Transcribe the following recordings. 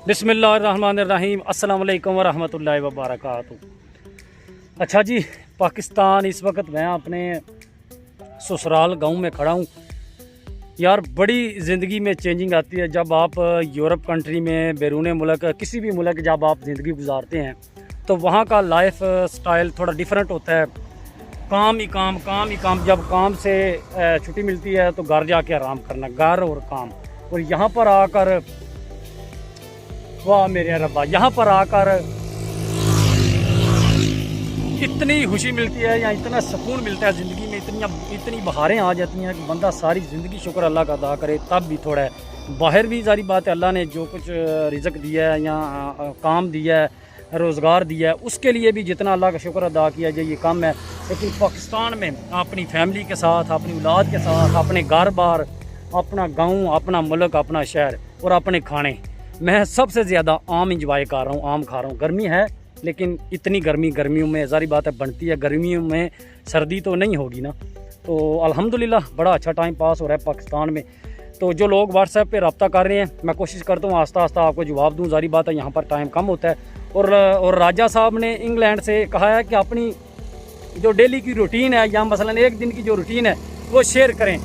बिस्मिल्लाहिर्रहमानिर्रहीम अस्सलाम वालेकुम वरहमतुल्लाहि वबरकातुहू। अच्छा जी, पाकिस्तान इस वक्त मैं अपने ससुराल गांव में खड़ा हूँ। यार बड़ी ज़िंदगी में चेंजिंग आती है जब आप यूरोप कंट्री में, बैरून मुल्क, किसी भी मुल्क जब आप ज़िंदगी गुजारते हैं तो वहाँ का लाइफ स्टाइल थोड़ा डिफरेंट होता है। काम ही काम, काम ही काम। जब काम से छुट्टी मिलती है तो घर जाके आराम करना, घर और काम। और यहाँ पर आकर, वाह मेरे रब्बा, यहाँ पर आकर इतनी खुशी मिलती है या इतना सुकून मिलता है ज़िंदगी में, इतनी बहारें आ जाती हैं कि बंदा सारी ज़िंदगी शुक्र अल्लाह का अदा करे। तब भी थोड़ा है बाहर भी सारी बात है, अल्लाह ने जो कुछ रिज़्क दिया है या काम दिया है, रोज़गार दिया है, उसके लिए भी जितना अल्लाह का शुक्र अदा किया जाए ये कम है। लेकिन पाकिस्तान में अपनी फैमिली के साथ, अपनी औलाद के साथ, अपने घर बार, अपना गाँव, अपना मुल्क, अपना शहर और अपने खाने, मैं सबसे ज़्यादा आम इंजॉय कर रहा हूँ, आम खा रहा हूँ। गर्मी है लेकिन इतनी गर्मियों में ज़ाहिर बात है बनती है, गर्मियों में सर्दी तो नहीं होगी ना। तो अल्हम्दुलिल्लाह बड़ा अच्छा टाइम पास हो रहा है पाकिस्तान में। तो जो लोग व्हाट्सएप पे रब्ता कर रहे हैं, मैं कोशिश करता हूँ आस्ता आस्ता आपको जवाब दूँ। ज़ाहिर बात है यहाँ पर टाइम कम होता है। और राजा साहब ने इंग्लैंड से कहा है कि अपनी जो डेली की रूटीन है या मसलन एक दिन की जो रूटीन है वो शेयर करें।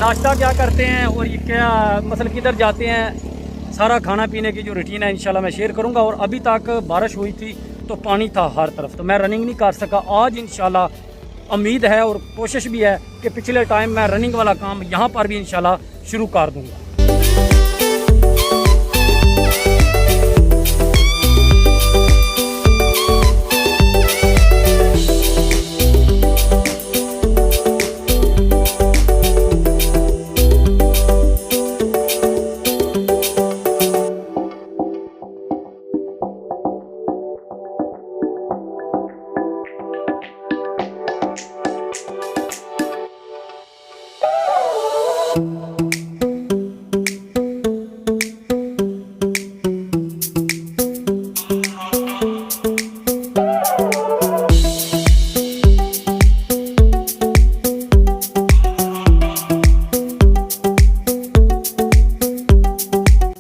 नाश्ता क्या करते हैं और ये क्या मसलन किधर जाते हैं, सारा खाना पीने की जो रूटीन है इंशाल्लाह मैं शेयर करूंगा। और अभी तक बारिश हुई थी तो पानी था हर तरफ, तो मैं रनिंग नहीं कर सका। आज इंशाल्लाह उम्मीद है और कोशिश भी है कि पिछले टाइम मैं रनिंग वाला काम यहाँ पर भी इंशाल्लाह शुरू कर दूँगा।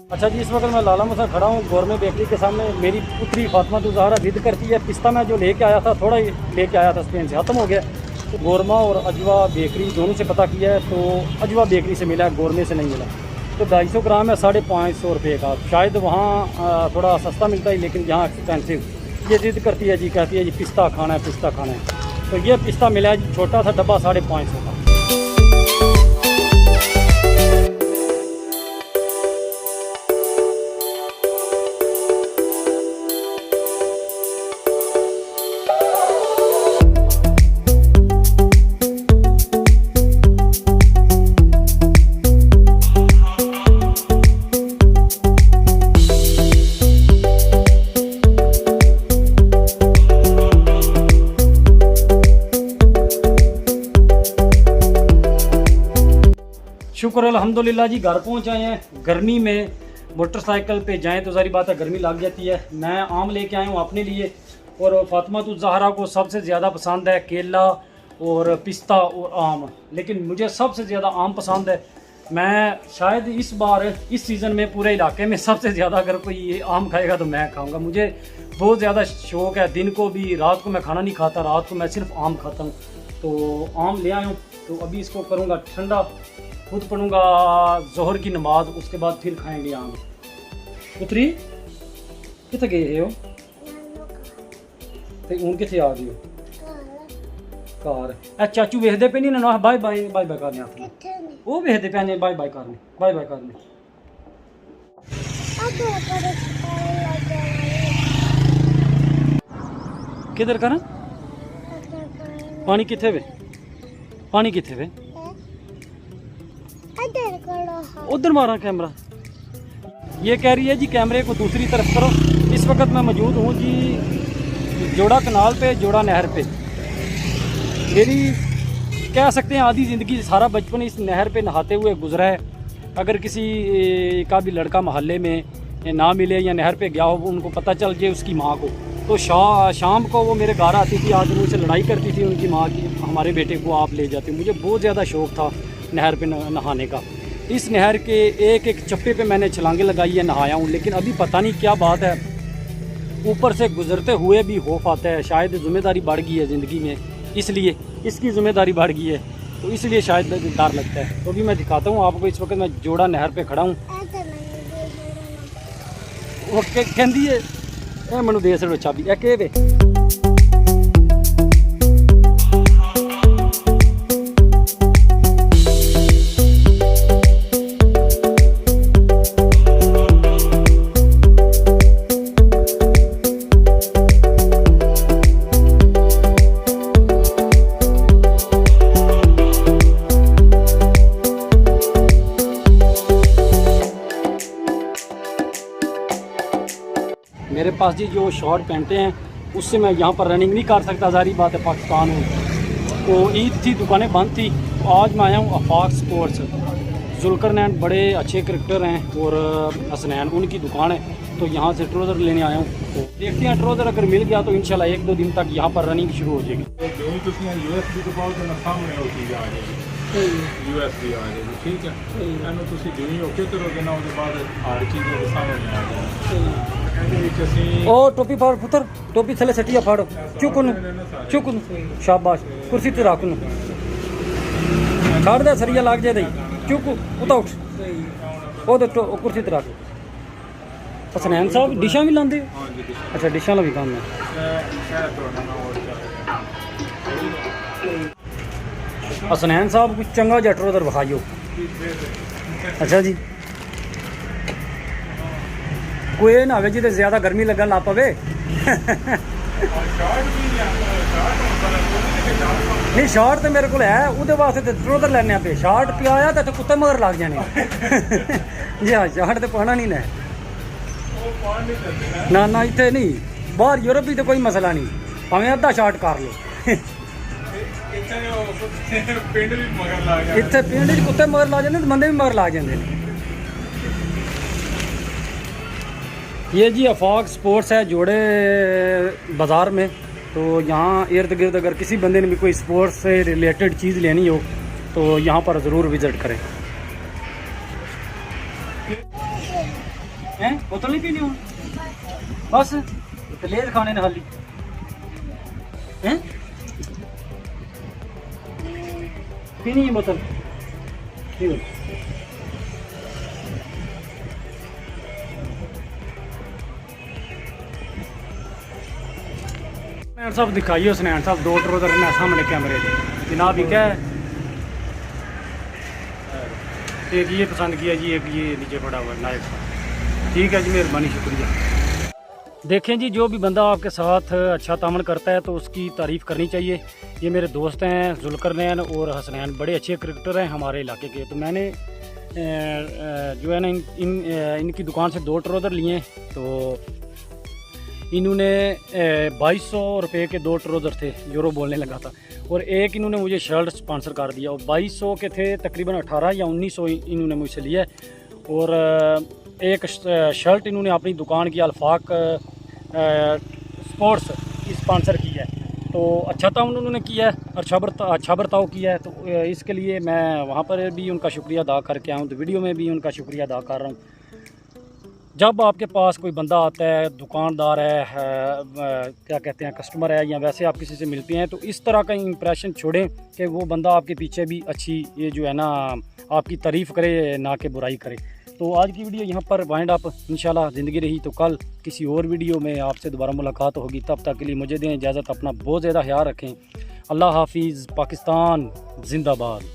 अच्छा जी, इस वक्त मैं लाला मसा खड़ा हूँ गौरमेंट बेकरी के सामने। मेरी पुत्री फातिमा तो ज़हरा जिद करती है, पिस्ता मैं जो लेके आया था थोड़ा ही लेके आया था, स्पेन से ख़त्म हो गया। तो गौरमा और अजवा बेकरी दोनों से पता किया है तो अजवा बेकरी से मिला, गौरमे से नहीं मिला। तो 250 ग्राम है 550 रुपये का। शायद वहाँ थोड़ा सस्ता मिलता है लेकिन यहाँ एक्सपेंसिव। ये जिद करती है जी, कहती है जी पिस्ता खाना है, पिस्ता खाना है। तो ये पिस्ता मिला है जी, छोटा सा डब्बा 550 का। शुक्र अल्हम्दुलिल्लाह जी, घर पहुंच आए हैं। गर्मी में मोटरसाइकिल पे जाएं तो सारी बात है गर्मी लग जाती है। मैं आम लेके आया हूँ अपने लिए और फातिमा तो ज़हरा को सबसे ज़्यादा पसंद है केला और पिस्ता और आम, लेकिन मुझे सबसे ज़्यादा आम पसंद है। मैं शायद इस बार इस सीज़न में पूरे इलाके में सबसे ज़्यादा अगर कोई आम खाएगा तो मैं खाऊँगा। मुझे बहुत ज़्यादा शौक़ है, दिन को भी, रात को मैं खाना नहीं खाता, रात को मैं सिर्फ आम खाता हूँ। तो आम ले आया हूँ, तो अभी इसको करूँगा ठंडा, खुद पढ़ूँगा जोहर की नमाज, उसके बाद फिर खाएंगे आम। पुत्री कितने गए हो? तो हूँ कितने आ गए घर? चाचू वेखते पे नहीं ना, बाय बाय बाय बाय करने अपने, वो वेखते पे ने बाय बाय करने, बाय बाय करने। किधर करना? पानी कितने वे? पानी कितने वे? उधर मारा कैमरा। ये कह रही है जी कैमरे को दूसरी तरफ करो। इस वक्त मैं मौजूद हूँ जी जोड़ा कनाल पे, जोड़ा नहर पे। मेरी कह सकते हैं आधी ज़िंदगी, सारा बचपन इस नहर पे नहाते हुए गुजरा है। अगर किसी का भी लड़का मोहल्ले में ना मिले या नहर पे गया हो, उनको पता चल जाए उसकी माँ को, तो शाम को वो मेरे घर आती थी, आज मुझसे लड़ाई करती थी उनकी माँ की, हमारे बेटे को आप ले जाते। मुझे बहुत ज़्यादा शौक़ था नहर पे नहाने का। इस नहर के एक एक चप्पे पे मैंने छलांगे लगाई है, नहाया हूँ, लेकिन अभी पता नहीं क्या बात है, ऊपर से गुजरते हुए भी खौफ आता है। शायद ज़िम्मेदारी बढ़ गई है ज़िंदगी में, इसलिए इसकी ज़िम्मेदारी बढ़ गई है, तो इसलिए शायद डर लगता है। तो अभी मैं दिखाता हूँ आपको। इस वक्त मैं जोड़ा नहर पे खड़ा हूँ। वो कहती है मैनू दे सो चाबी के वे। मेरे पास जी जो शॉर्ट पहनते हैं उससे मैं यहाँ पर रनिंग नहीं कर सकता, ज़ाहिर बात है, पाकिस्तान हूँ। तो ईद थी, दुकानें बंद थी, तो आज मैं आया हूँ आफाक स्पोर्ट्स। जुल्करनैन बड़े अच्छे क्रिकेटर हैं और हसनैन उनकी दुकान है, तो यहाँ से ट्रोज़र लेने आया हूँ। तो देखते हैं ट्रोज़र अगर मिल गया तो इंशाल्लाह 1-2 दिन तक यहाँ पर रनिंग शुरू हो जाएगी। USB आ जाएगी, ठीक है। ਇਹਨੂੰ ਤੁਸੀਂ ਜਿਵੇਂ ਓਕੇ ਕਰੋਗੇ ਨਾ ਉਹਦੇ ਬਾਅਦ ਹਰ ਚੀਜ਼ ਦੇ ਸਾਹਮਣੇ ਆ ਜਾਏਗੀ। ਇਹਦੇ ਵਿੱਚ ਅਸੀਂ ओ टोपी फाड़ पुत्र, टोपी थले सटिया फाड़ो, चुक चुक, शाबाश, कुर्सी ते रख नू फाड़ दे, सरिया लाग जाए दई, चुक उता उठ, ओ दे कुर्सी ते रख। हसनैन साहब डिशां भी लांदे? ਹਾਂ ਜੀ अच्छा, डिशां दा भी काम है। ਇਹ ਤੁਹਾਡਾ ਨਾਮ ਹੋਰ ਚੱਲੇਗਾ। हसनैन साहब कुछ चंगा जा ट्रोज़र विखाइयो। अच्छा जी, कोई ना आवे जिते ज़्यादा गर्मी लगन ला पवे। नहीं शॉर्ट तो मेरे को है, उहदे वास्ते तो ट्रोज़र लैने पे। शॉर्ट पिया तो कुत्ते मगर लग जाने। जी हाँ, शॉर्ट तो पाना नहीं ना ना इतने नहीं, बाहर यूरोप भी तो कोई मसला नहीं, भावें अद्धा शॉर्ट कर लो। ਪਿੰਡ ਵੀ ਮਗਰ ਲਾ ਗਿਆ, ਇੱਥੇ ਪਿੰਡ 'ਚ ਕੁੱਤੇ ਮਗਰ ਲਾ ਜਾਂਦੇ, ਬੰਦੇ भी मगर ला ਜਾਂਦੇ ਨੇ। ये जी आफाक स्पोर्ट्स है जोड़े बाज़ार में। तो यहाँ इर्द गिर्द अगर किसी बंदे ने भी कोई स्पोर्ट्स से रिलेटेड चीज़ लेनी हो तो यहाँ पर ज़रूर विज़िट करें। हैं बोतल नहीं पीनी हो बस ले खाने ने खाली हैं पीनी है बोतल, ठीक है। सब दिखाइए उसने साहब 2 ट्रोज़र ने सामने कैमरे थे जनाब। क्या है, एक ये पसंद किया जी, एक ये नीचे पड़ा हुआ नायक साहब। ठीक है जी, मेहरबानी, शुक्रिया। देखें जी, जो भी बंदा आपके साथ अच्छा तामन करता है तो उसकी तारीफ़ करनी चाहिए। ये मेरे दोस्त हैं जुल्करनैन और हसनैन, बड़े अच्छे क्रिकेटर हैं हमारे इलाके के। तो मैंने जो है ना इनकी दुकान से 2 ट्रोज़र लिए। तो इन्होंने 2200 रुपये के 2 ट्रोज़र थे, यूरो बोलने लगा था, और एक इन्होंने मुझे शर्ट स्पॉन्सर कर दिया। और 2200 के थे, तकरीबन 18 या 1900 इन्होंने मुझसे लिया। और एक शर्ट इन्होंने अपनी दुकान की आफाक स्पोर्ट्स की स्पॉन्सर की है। तो अच्छा था उन्होंने किया है, अच्छा बर्ताव किया है। तो इसके लिए मैं वहाँ पर भी उनका शुक्रिया अदा करके आया हूँ, तो वीडियो में भी उनका शुक्रिया अदा कर रहा हूँ। जब आपके पास कोई बंदा आता है, दुकानदार है, क्या कहते हैं, कस्टमर है, या वैसे आप किसी से मिलते हैं, तो इस तरह का इंप्रेशन छोड़ें कि वो बंदा आपके पीछे भी अच्छी ये जो है ना आपकी तारीफ़ करे, ना कि बुराई करे। तो आज की वीडियो यहाँ पर वाइंड अप। इंशाल्लाह ज़िंदगी रही तो कल किसी और वीडियो में आपसे दोबारा मुलाकात होगी। तब तक के लिए मुझे दें इजाज़त, अपना बहुत ज़्यादा ख्याल रखें। अल्लाह हाफिज़, पाकिस्तान जिंदाबाद।